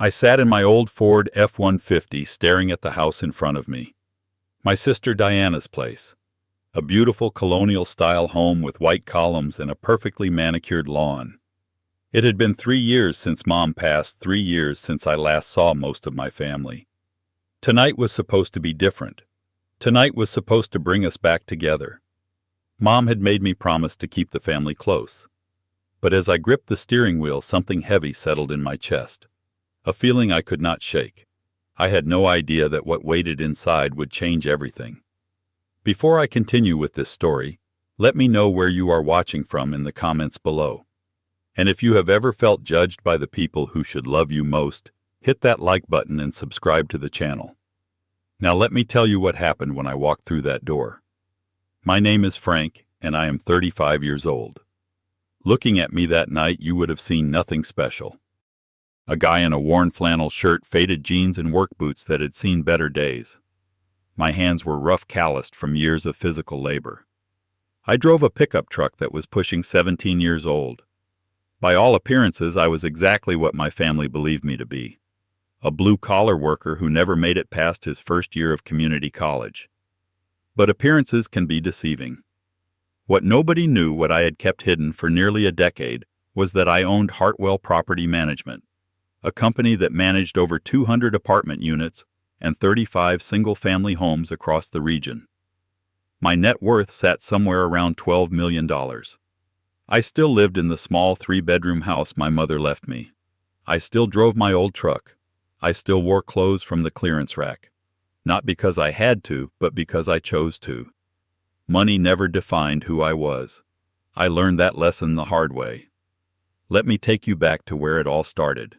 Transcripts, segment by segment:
I sat in my old Ford F-150 staring at the house in front of me. My sister Diana's place. A beautiful colonial-style home with white columns and a perfectly manicured lawn. It had been 3 years since Mom passed, 3 years since I last saw most of my family. Tonight was supposed to be different. Tonight was supposed to bring us back together. Mom had made me promise to keep the family close. But as I gripped the steering wheel, something heavy settled in my chest. A feeling I could not shake. I had no idea that what waited inside would change everything. Before I continue with this story, let me know where you are watching from in the comments below. And if you have ever felt judged by the people who should love you most, hit that like button and subscribe to the channel. Now let me tell you what happened when I walked through that door. My name is Frank, and I am 35 years old. Looking at me that night, you would have seen nothing special. A guy in a worn flannel shirt, faded jeans, and work boots that had seen better days. My hands were rough, calloused from years of physical labor. I drove a pickup truck that was pushing 17 years old. By all appearances, I was exactly what my family believed me to be. A blue-collar worker who never made it past his first year of community college. But appearances can be deceiving. What nobody knew, what I had kept hidden for nearly a decade, was that I owned Hartwell Property Management, a company that managed over 200 apartment units and 35 single-family homes across the region. My net worth sat somewhere around $12 million. I still lived in the small 3-bedroom house my mother left me. I still drove my old truck. I still wore clothes from the clearance rack. Not because I had to, but because I chose to. Money never defined who I was. I learned that lesson the hard way. Let me take you back to where it all started.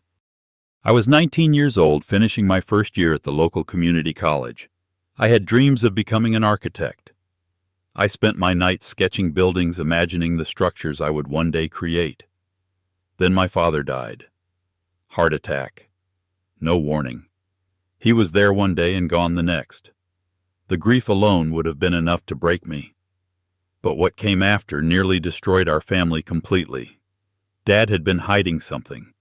I was 19 years old, finishing my first year at the local community college. I had dreams of becoming an architect. I spent my nights sketching buildings, imagining the structures I would one day create. Then my father died. Heart attack. No warning. He was there one day and gone the next. The grief alone would have been enough to break me. But what came after nearly destroyed our family completely. Dad had been hiding something.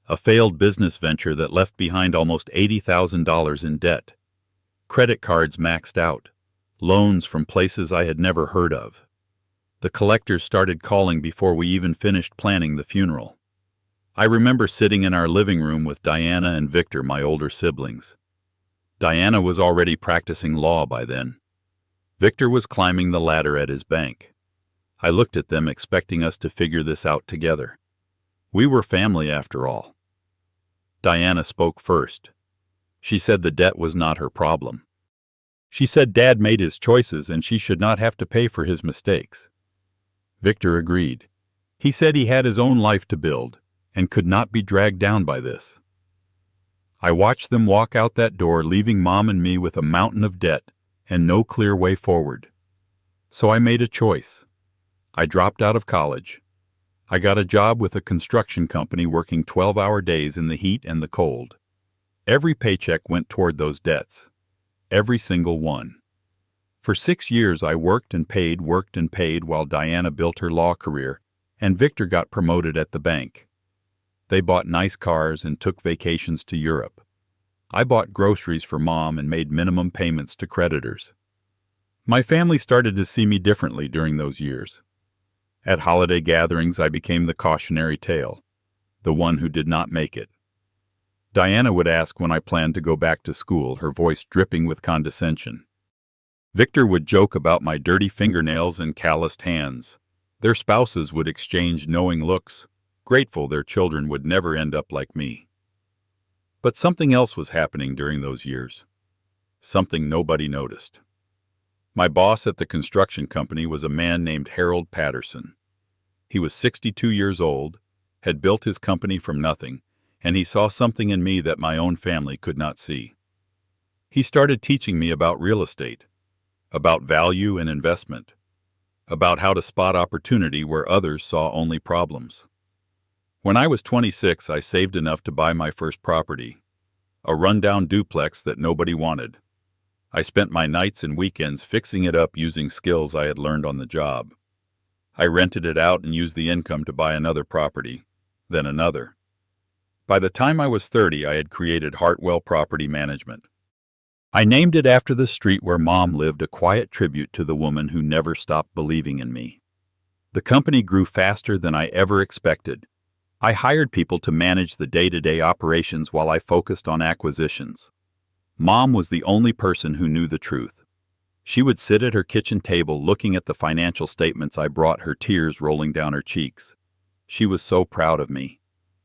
A failed business venture that left behind almost $80,000 in debt. Credit cards maxed out. Loans from places I had never heard of. The collectors started calling before we even finished planning the funeral. I remember sitting in our living room with Diana and Victor, my older siblings. Diana was already practicing law by then. Victor was climbing the ladder at his bank. I looked at them, expecting us to figure this out together. We were family after all. Diana spoke first. She said the debt was not her problem. She said Dad made his choices and she should not have to pay for his mistakes. Victor agreed. He said he had his own life to build and could not be dragged down by this. I watched them walk out that door, leaving Mom and me with a mountain of debt and no clear way forward. So I made a choice. I dropped out of college. I got a job with a construction company, working 12-hour days in the heat and the cold. Every paycheck went toward those debts. Every single one. For 6 years I worked and paid while Diana built her law career and Victor got promoted at the bank. They bought nice cars and took vacations to Europe. I bought groceries for Mom and made minimum payments to creditors. My family started to see me differently during those years. At holiday gatherings, I became the cautionary tale, the one who did not make it. Diana would ask when I planned to go back to school, her voice dripping with condescension. Victor would joke about my dirty fingernails and calloused hands. Their spouses would exchange knowing looks, grateful their children would never end up like me. But something else was happening during those years. Something nobody noticed. My boss at the construction company was a man named Harold Patterson. He was 62 years old, had built his company from nothing, and he saw something in me that my own family could not see. He started teaching me about real estate, about value and investment, about how to spot opportunity where others saw only problems. When I was 26, I saved enough to buy my first property, a rundown duplex that nobody wanted. I spent my nights and weekends fixing it up using skills I had learned on the job. I rented it out and used the income to buy another property, then another. By the time I was 30, I had created Hartwell Property Management. I named it after the street where Mom lived, a quiet tribute to the woman who never stopped believing in me. The company grew faster than I ever expected. I hired people to manage the day-to-day operations while I focused on acquisitions. Mom was the only person who knew the truth. She would sit at her kitchen table looking at the financial statements I brought her, tears rolling down her cheeks. She was so proud of me.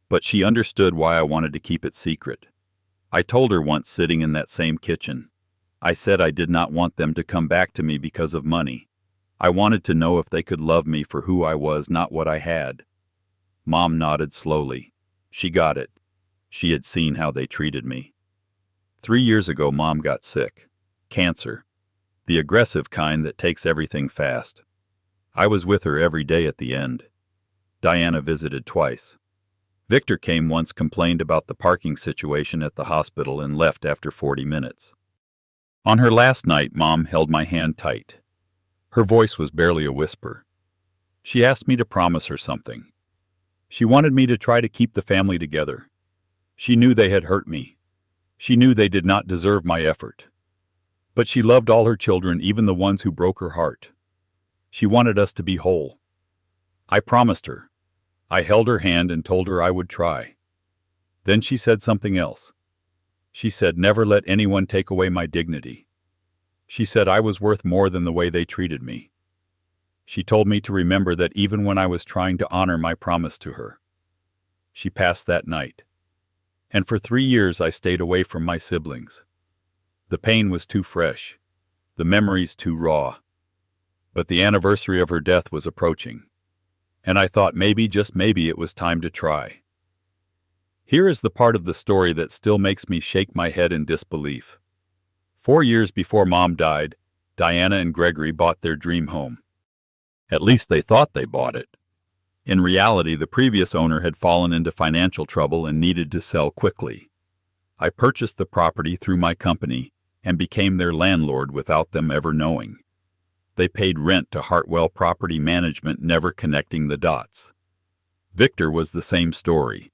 But she understood why I wanted to keep it secret. I told her once, sitting in that same kitchen. I said I did not want them to come back to me because of money. I wanted to know if they could love me for who I was, not what I had. Mom nodded slowly. She got it. She had seen how they treated me. 3 years ago, Mom got sick. Cancer. The aggressive kind that takes everything fast. I was with her every day at the end. Diana visited twice. Victor came once, complained about the parking situation at the hospital, and left after 40 minutes. On her last night, Mom held my hand tight. Her voice was barely a whisper. She asked me to promise her something. She wanted me to try to keep the family together. She knew they had hurt me. She knew they did not deserve my effort. But she loved all her children, even the ones who broke her heart. She wanted us to be whole. I promised her. I held her hand and told her I would try. Then she said something else. She said, never let anyone take away my dignity. She said I was worth more than the way they treated me. She told me to remember that even when I was trying to honor my promise to her. She passed that night. And for 3 years I stayed away from my siblings. The pain was too fresh. The memories too raw. But the anniversary of her death was approaching. And I thought maybe, just maybe, it was time to try. Here is the part of the story that still makes me shake my head in disbelief. 4 years before Mom died, Diana and Gregory bought their dream home. At least they thought they bought it. In reality, the previous owner had fallen into financial trouble and needed to sell quickly. I purchased the property through my company and became their landlord without them ever knowing. They paid rent to Hartwell Property Management, never connecting the dots. Victor was the same story.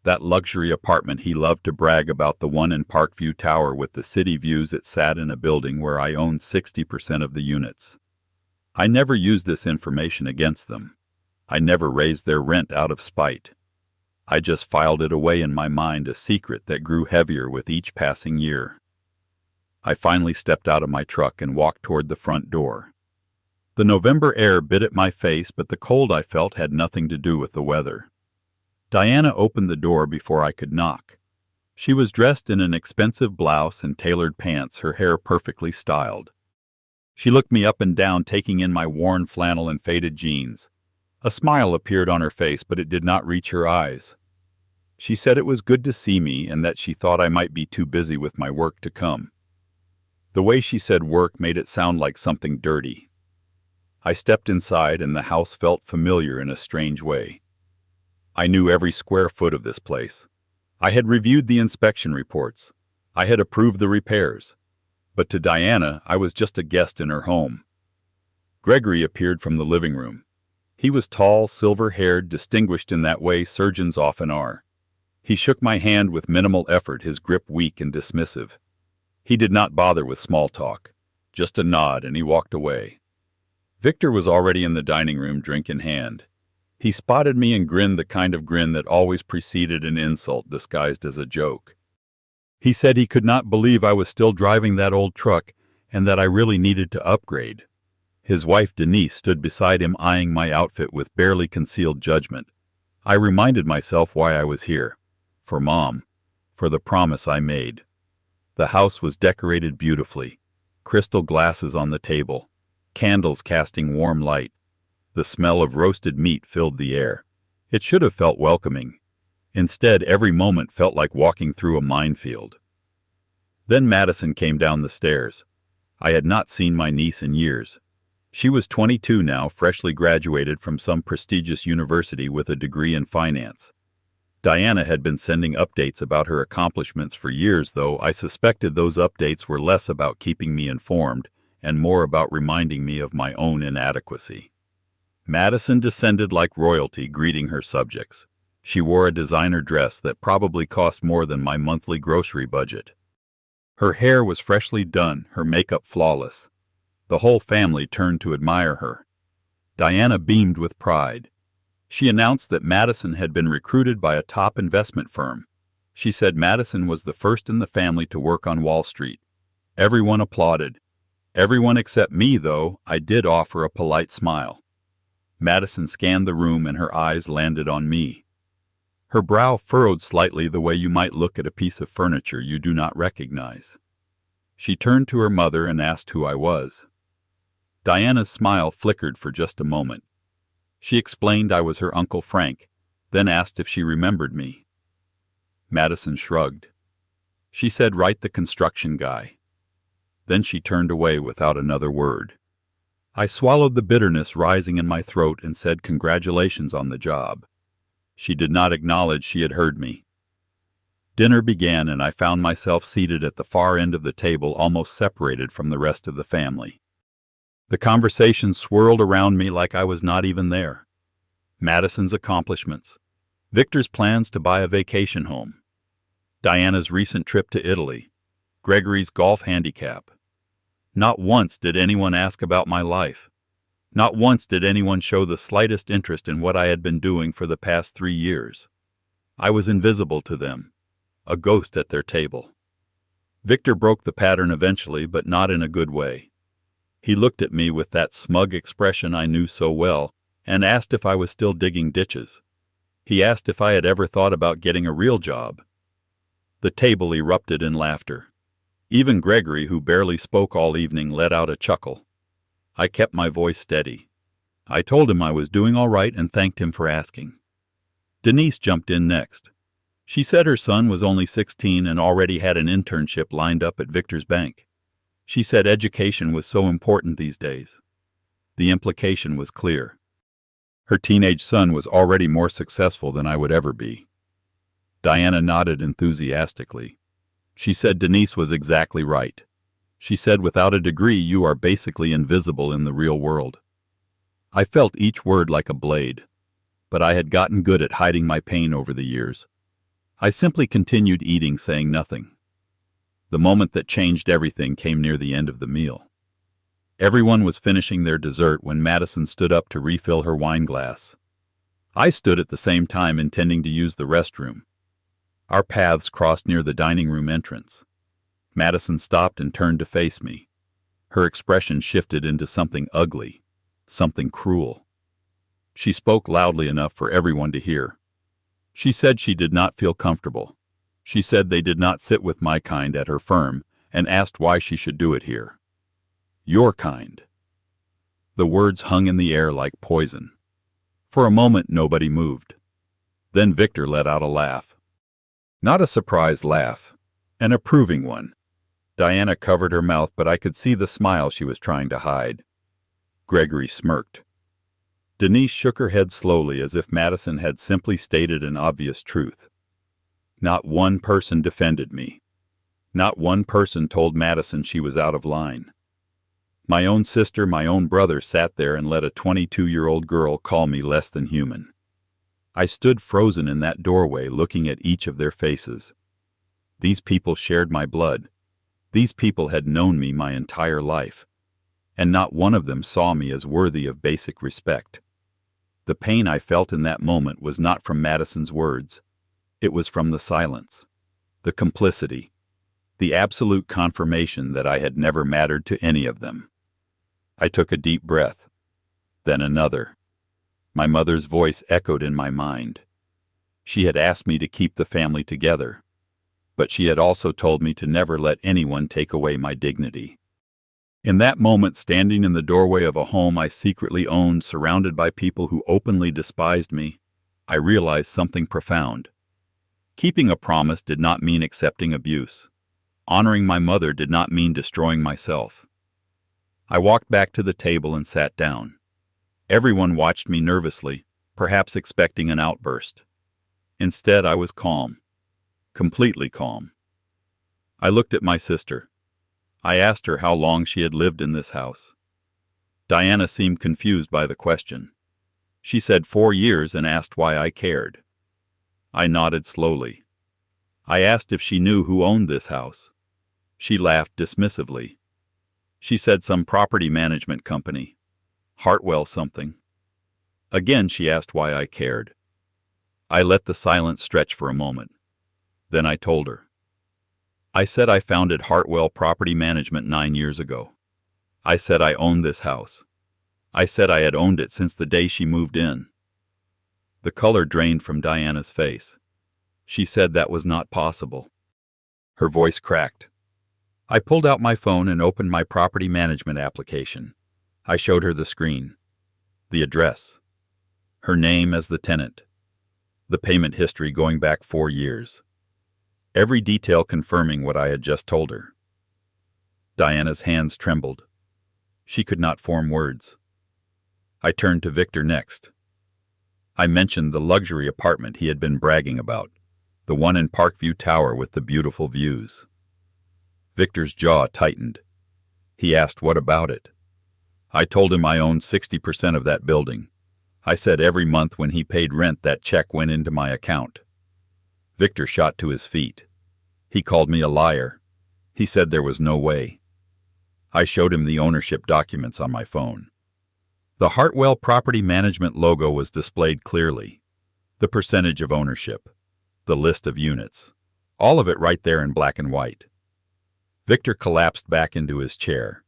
That luxury apartment he loved to brag about, the one in Parkview Tower with the city views, it sat in a building where I owned 60% of the units. I never used this information against them. I never raised their rent out of spite. I just filed it away in my mind, a secret that grew heavier with each passing year. I finally stepped out of my truck and walked toward the front door. The November air bit at my face, but the cold I felt had nothing to do with the weather. Diana opened the door before I could knock. She was dressed in an expensive blouse and tailored pants, her hair perfectly styled. She looked me up and down, taking in my worn flannel and faded jeans. A smile appeared on her face, but it did not reach her eyes. She said it was good to see me and that she thought I might be too busy with my work to come. The way she said work made it sound like something dirty. I stepped inside and the house felt familiar in a strange way. I knew every square foot of this place. I had reviewed the inspection reports. I had approved the repairs. But to Diana, I was just a guest in her home. Gregory appeared from the living room. He was tall, silver-haired, distinguished in that way surgeons often are. He shook my hand with minimal effort, his grip weak and dismissive. He did not bother with small talk. Just a nod, and he walked away. Victor was already in the dining room, drink in hand. He spotted me and grinned, the kind of grin that always preceded an insult disguised as a joke. He said he could not believe I was still driving that old truck and that I really needed to upgrade. His wife Denise stood beside him, eyeing my outfit with barely concealed judgment. I reminded myself why I was here. For Mom. For the promise I made. The house was decorated beautifully. Crystal glasses on the table. Candles casting warm light. The smell of roasted meat filled the air. It should have felt welcoming. Instead, every moment felt like walking through a minefield. Then Madison came down the stairs. I had not seen my niece in years. She was 22 now, freshly graduated from some prestigious university with a degree in finance. Diana had been sending updates about her accomplishments for years, though I suspected those updates were less about keeping me informed and more about reminding me of my own inadequacy. Madison descended like royalty, greeting her subjects. She wore a designer dress that probably cost more than my monthly grocery budget. Her hair was freshly done, her makeup flawless. The whole family turned to admire her. Diana beamed with pride. She announced that Madison had been recruited by a top investment firm. She said Madison was the first in the family to work on Wall Street. Everyone applauded. Everyone except me, though. I did offer a polite smile. Madison scanned the room and her eyes landed on me. Her brow furrowed slightly the way you might look at a piece of furniture you do not recognize. She turned to her mother and asked who I was. Diana's smile flickered for just a moment. She explained I was her Uncle Frank, then asked if she remembered me. Madison shrugged. She said, "Right, the construction guy." Then she turned away without another word. I swallowed the bitterness rising in my throat and said congratulations on the job. She did not acknowledge she had heard me. Dinner began and I found myself seated at the far end of the table, almost separated from the rest of the family. The conversation swirled around me like I was not even there. Madison's accomplishments, Victor's plans to buy a vacation home, Diana's recent trip to Italy, Gregory's golf handicap. Not once did anyone ask about my life. Not once did anyone show the slightest interest in what I had been doing for the past 3 years. I was invisible to them, a ghost at their table. Victor broke the pattern eventually, but not in a good way. He looked at me with that smug expression I knew so well and asked if I was still digging ditches. He asked if I had ever thought about getting a real job. The table erupted in laughter. Even Gregory, who barely spoke all evening, let out a chuckle. I kept my voice steady. I told him I was doing all right and thanked him for asking. Denise jumped in next. She said her son was only 16 and already had an internship lined up at Victor's bank. She said education was so important these days. The implication was clear. Her teenage son was already more successful than I would ever be. Diana nodded enthusiastically. She said Denise was exactly right. She said without a degree you are basically invisible in the real world. I felt each word like a blade, but I had gotten good at hiding my pain over the years. I simply continued eating, saying nothing. The moment that changed everything came near the end of the meal. Everyone was finishing their dessert when Madison stood up to refill her wine glass. I stood at the same time, intending to use the restroom. Our paths crossed near the dining room entrance. Madison stopped and turned to face me. Her expression shifted into something ugly, something cruel. She spoke loudly enough for everyone to hear. She said she did not feel comfortable. She said they did not sit with my kind at her firm and asked why she should do it here. Your kind. The words hung in the air like poison. For a moment nobody moved. Then Victor let out a laugh. Not a surprised laugh, an approving one. Diana covered her mouth, but I could see the smile she was trying to hide. Gregory smirked. Denise shook her head slowly, as if Madison had simply stated an obvious truth. Not one person defended me. Not one person told Madison she was out of line. My own sister, my own brother sat there and let a 22-year-old girl call me less than human. I stood frozen in that doorway, looking at each of their faces. These people shared my blood. These people had known me my entire life, and not one of them saw me as worthy of basic respect. The pain I felt in that moment was not from Madison's words. It was from the silence, the complicity, the absolute confirmation that I had never mattered to any of them. I took a deep breath, then another. My mother's voice echoed in my mind. She had asked me to keep the family together, but she had also told me to never let anyone take away my dignity. In that moment, standing in the doorway of a home I secretly owned, surrounded by people who openly despised me, I realized something profound. Keeping a promise did not mean accepting abuse. Honoring my mother did not mean destroying myself. I walked back to the table and sat down. Everyone watched me nervously, perhaps expecting an outburst. Instead, I was calm. Completely calm. I looked at my sister. I asked her how long she had lived in this house. Diana seemed confused by the question. She said 4 years and asked why I cared. I nodded slowly. I asked if she knew who owned this house. She laughed dismissively. She said some property management company. Hartwell something. Again she asked why I cared. I let the silence stretch for a moment. Then I told her. I said I founded Hartwell Property Management 9 years ago. I said I owned this house. I said I had owned it since the day she moved in. The color drained from Diana's face. She said that was not possible. Her voice cracked. I pulled out my phone and opened my property management application. I showed her the screen. The address. Her name as the tenant. The payment history going back 4 years. Every detail confirming what I had just told her. Diana's hands trembled. She could not form words. I turned to Victor next. I mentioned the luxury apartment he had been bragging about, the one in Parkview Tower with the beautiful views. Victor's jaw tightened. He asked what about it. I told him I owned 60% of that building. I said every month when he paid rent that check went into my account. Victor shot to his feet. He called me a liar. He said there was no way. I showed him the ownership documents on my phone. The Hartwell Property Management logo was displayed clearly. The percentage of ownership. The list of units. All of it right there in black and white. Victor collapsed back into his chair.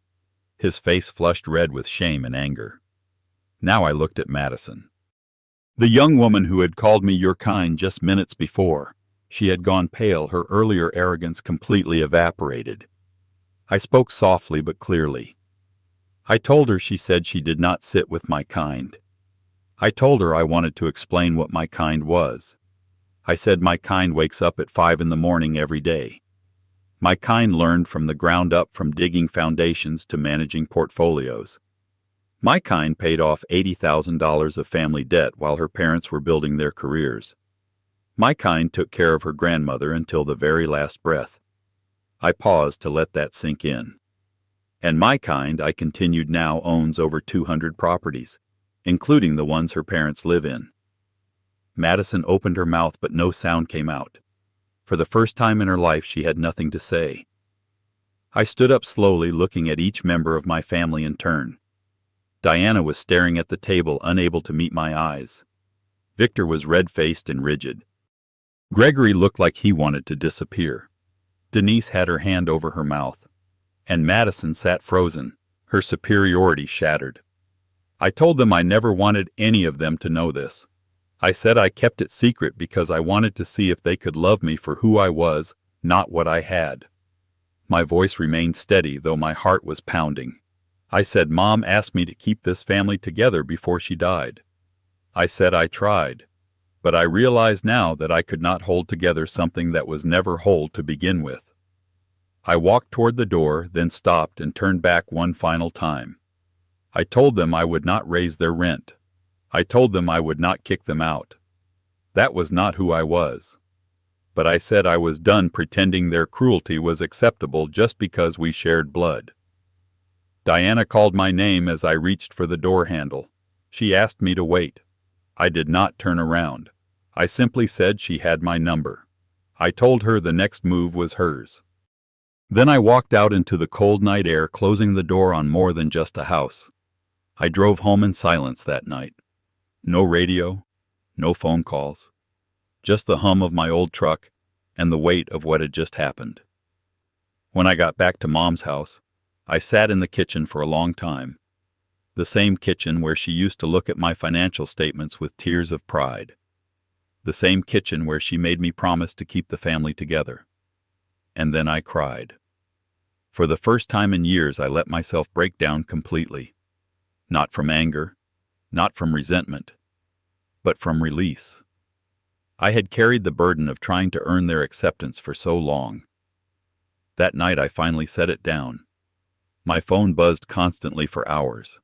His face flushed red with shame and anger. Now I looked at Madison. The young woman who had called me your kind just minutes before. She had gone pale, her earlier arrogance completely evaporated. I spoke softly but clearly. I told her she said she did not sit with my kind. I told her I wanted to explain what my kind was. I said my kind wakes up at 5 in the morning every day. My kind learned from the ground up, from digging foundations to managing portfolios. My kind paid off $80,000 of family debt while her parents were building their careers. My kind took care of her grandmother until the very last breath. I paused to let that sink in. And my kind, I continued, now owns over 200 properties, including the ones her parents live in. Madison opened her mouth, but no sound came out. For the first time in her life, she had nothing to say. I stood up slowly, looking at each member of my family in turn. Diana was staring at the table, unable to meet my eyes. Victor was red-faced and rigid. Gregory looked like he wanted to disappear. Denise had her hand over her mouth. And Madison sat frozen, her superiority shattered. I told them I never wanted any of them to know this. I said I kept it secret because I wanted to see if they could love me for who I was, not what I had. My voice remained steady, though my heart was pounding. I said Mom asked me to keep this family together before she died. I said I tried, but I realize now that I could not hold together something that was never whole to begin with. I walked toward the door, then stopped and turned back one final time. I told them I would not raise their rent. I told them I would not kick them out. That was not who I was. But I said I was done pretending their cruelty was acceptable just because we shared blood. Diana called my name as I reached for the door handle. She asked me to wait. I did not turn around. I simply said she had my number. I told her the next move was hers. Then I walked out into the cold night air, closing the door on more than just a house. I drove home in silence that night. No radio, no phone calls, just the hum of my old truck and the weight of what had just happened. When I got back to Mom's house, I sat in the kitchen for a long time, the same kitchen where she used to look at my financial statements with tears of pride, the same kitchen where she made me promise to keep the family together. And then I cried. For the first time in years, I let myself break down completely, not from anger, not from resentment, but from release. I had carried the burden of trying to earn their acceptance for so long. That night I finally set it down. My phone buzzed constantly for hours.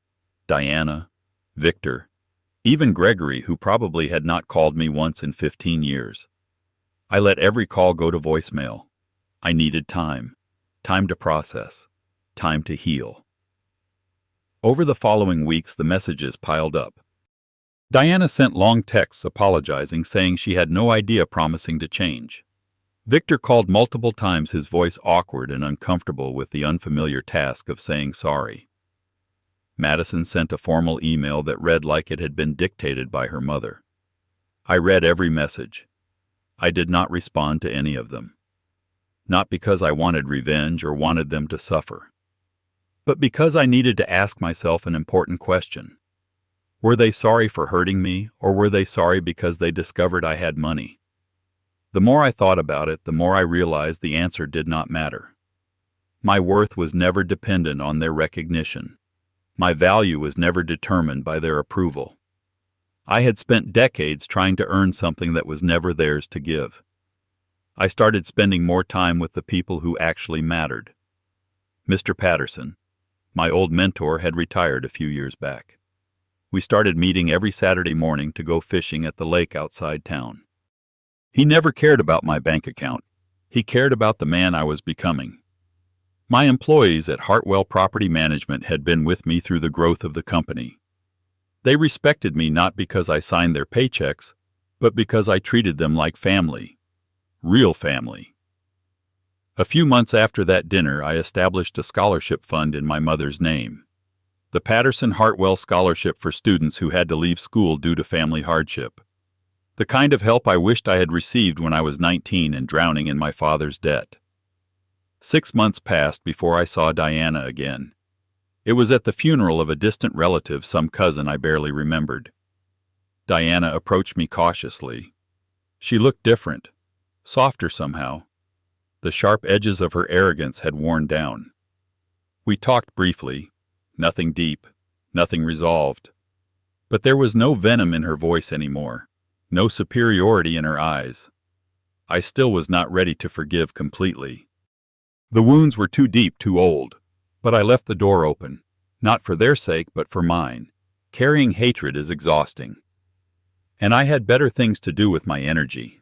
Diana, Victor, even Gregory, who probably had not called me once in 15 years. I let every call go to voicemail. I needed time to process, time to heal. Over the following weeks, the messages piled up. Diana sent long texts apologizing, saying she had no idea, promising to change. Victor called multiple times, his voice awkward and uncomfortable with the unfamiliar task of saying sorry. Madison sent a formal email that read like it had been dictated by her mother. I read every message. I did not respond to any of them. Not because I wanted revenge or wanted them to suffer, but because I needed to ask myself an important question. Were they sorry for hurting me, or were they sorry because they discovered I had money? The more I thought about it, the more I realized the answer did not matter. My worth was never dependent on their recognition. My value was never determined by their approval. I had spent decades trying to earn something that was never theirs to give. I started spending more time with the people who actually mattered. Mr. Patterson, my old mentor, had retired a few years back. We started meeting every Saturday morning to go fishing at the lake outside town. He never cared about my bank account. He cared about the man I was becoming. My employees at Hartwell Property Management had been with me through the growth of the company. They respected me not because I signed their paychecks, but because I treated them like family. Real family. A few months after that dinner, I established a scholarship fund in my mother's name. The Patterson Hartwell Scholarship for students who had to leave school due to family hardship. The kind of help I wished I had received when I was 19 and drowning in my father's debt. 6 months passed before I saw Diana again. It was at the funeral of a distant relative, some cousin I barely remembered. Diana approached me cautiously. She looked different, softer somehow. The sharp edges of her arrogance had worn down. We talked briefly, nothing deep, nothing resolved. But there was no venom in her voice anymore. No superiority in her eyes. I still was not ready to forgive completely. The wounds were too deep, too old. But I left the door open, not for their sake, but for mine. Carrying hatred is exhausting. And I had better things to do with my energy.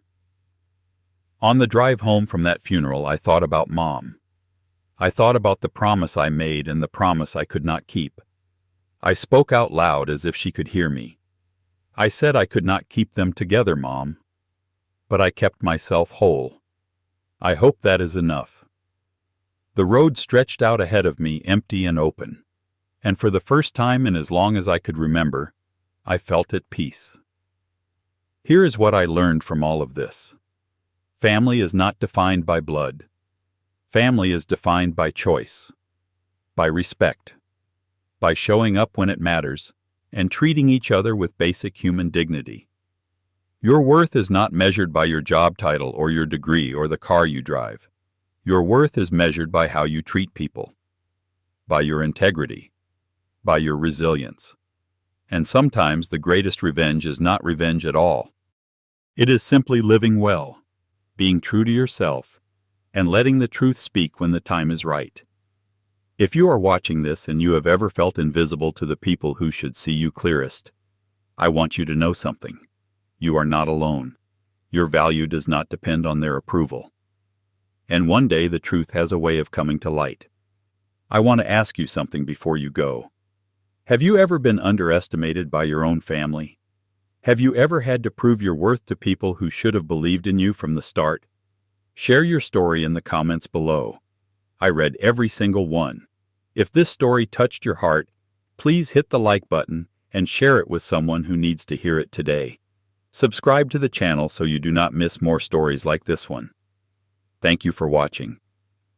On the drive home from that funeral, I thought about Mom. I thought about the promise I made and the promise I could not keep. I spoke out loud as if she could hear me. I said I could not keep them together, Mom, but I kept myself whole. I hope that is enough. The road stretched out ahead of me, empty and open, and for the first time in as long as I could remember, I felt at peace. Here is what I learned from all of this. Family is not defined by blood. Family is defined by choice, by respect, by showing up when it matters, and treating each other with basic human dignity. Your worth is not measured by your job title or your degree or the car you drive. Your worth is measured by how you treat people, by your integrity, by your resilience. And sometimes the greatest revenge is not revenge at all. It is simply living well, being true to yourself, and letting the truth speak when the time is right. If you are watching this and you have ever felt invisible to the people who should see you clearest, I want you to know something. You are not alone. Your value does not depend on their approval. And one day the truth has a way of coming to light. I want to ask you something before you go. Have you ever been underestimated by your own family? Have you ever had to prove your worth to people who should have believed in you from the start? Share your story in the comments below. I read every single one. If this story touched your heart, please hit the like button and share it with someone who needs to hear it today. Subscribe to the channel so you do not miss more stories like this one. Thank you for watching.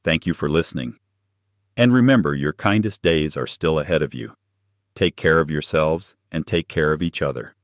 Thank you for listening. And remember, your kindest days are still ahead of you. Take care of yourselves and take care of each other.